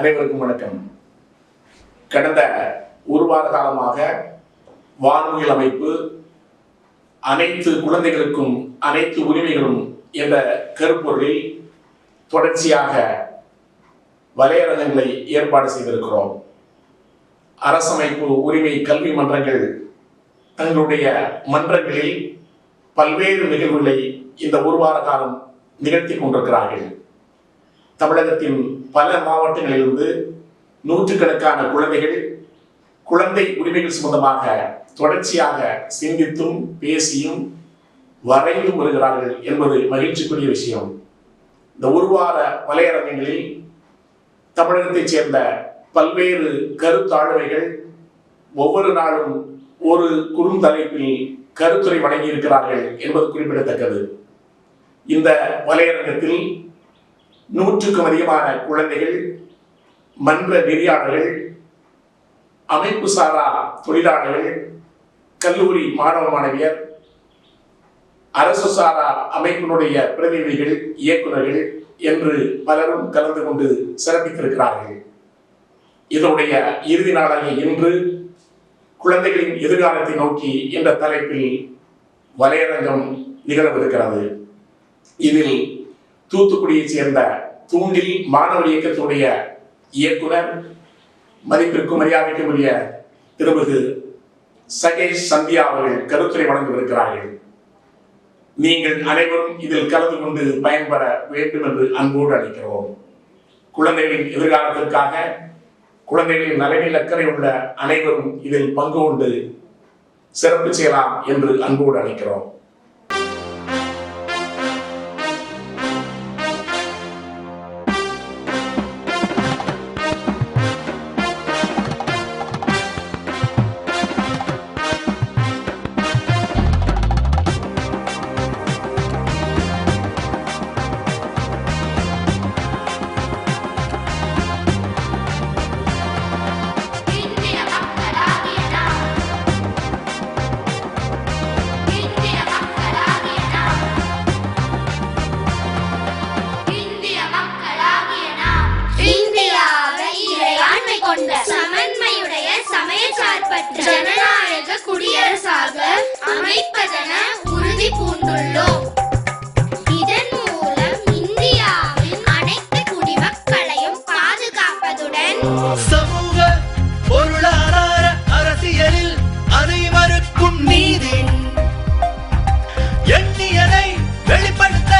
அனைவருக்கும் வணக்கம். கடந்த ஒரு வார காலமாக வானொலியல் அமைப்பு அனைத்து குழந்தைகளுக்கும் அனைத்து உரிமைகளும் என்ற கருப்பொருளில் தொடர்ச்சியாக வலையரங்கங்களை ஏற்பாடு செய்திருக்கிறோம். அரசமைப்பு உரிமை கல்வி மன்றங்கள் தங்களுடைய மன்றங்களில் பல்வேறு நிகழ்வுகளை இந்த ஒரு வார காலம் நிகழ்த்தி கொண்டிருக்கிறார்கள். தமிழகத்தின் பல மாவட்டங்களிலிருந்து நூற்றுக்கணக்கான குழந்தைகள் குழந்தை உரிமைகள் சம்பந்தமாக தொடர்ச்சியாக சிந்தித்தும் பேசியும் வரைந்தும் வருகிறார்கள் என்பது மகிழ்ச்சிக்குரிய விஷயம். இந்த ஒரு வார வலையரங்கங்களில் தமிழகத்தைச் சேர்ந்த பல்வேறு கருத்தாளுமைகள் ஒவ்வொரு நாளும் ஒரு குறுந்தலைப்பில் கருத்துரை வழங்கியிருக்கிறார்கள் என்பது குறிப்பிடத்தக்கது. இந்த வலையரங்கத்தில் 100க்கும் அதிகமான குழந்தைகள், மன்ற நெறியாளர்கள், அமைப்பு சாரா தொழிலாளர்கள், கல்லூரி மாணவ மாணவியர், அரசு சாரா அமைப்பினுடைய பிரதிநிதிகள், இயக்குநர்கள் என்று பலரும் கலந்து கொண்டு சிறப்பித்திருக்கிறார்கள். இதனுடைய இறுதி நாளாகிய இன்று குழந்தைகளின் எதிர்காலத்தை நோக்கி என்ற தலைப்பில் வலையரங்கம் நிகழவிருக்கிறது. இதில் தூத்துக்குடியைச் சேர்ந்த தூண்டில் மாணவர் இயக்கத்துடைய இயக்குனர், மதிப்பிற்கும் மரியாதைக்கும் உரிய திருமிகு சகேஷ் சந்தியா அவர்கள் கருத்துரை வழங்கவிருக்கிறார்கள். நீங்கள் அனைவரும் இதில் கலந்து கொண்டு பயன்பெற வேண்டும் என்று அன்போடு அழைக்கிறோம். குழந்தைகளின் எதிர்காலத்திற்காக குழந்தைகளின் நலனில் அக்கறை உள்ள அனைவரும் இதில் பங்கு கொண்டு சிறப்பு செய்யலாம் என்று அன்போடு அழைக்கிறோம். சமன்மையுடைய சமயச்சார்பற்ற ஜனநாயக குடியரசாக அமைப்பதென உறுதி பூண்டுள்ளோம். இதன் மூலம் இந்தியாவின் அனைத்து குடிமக்களையும் பாதுகாப்பதுடன் சமூக பொருளாதார அரசியலில் அனைவருக்கும் நீதி எண்ணியதை வெளிப்படுத்த,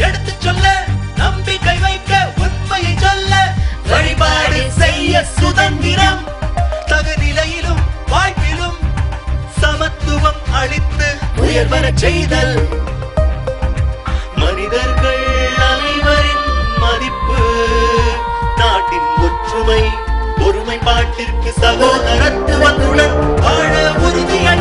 எடுத்துச் சொல்ல, நம்பிக்கை வைக்க, உண்மையை சொல்ல, வழிபாடு செய்ய சுதந்திரம், தகுநிலையிலும் வாய்ப்பிலும் சமத்துவம் அளித்து உயர்வரச் செய்தல், மனிதர்கள் அனைவரின் மதிப்பு, நாட்டின் ஒற்றுமை ஒருமைப்பாட்டிற்கு சகோதரத்துவத்துடன் வாழ உறுதியை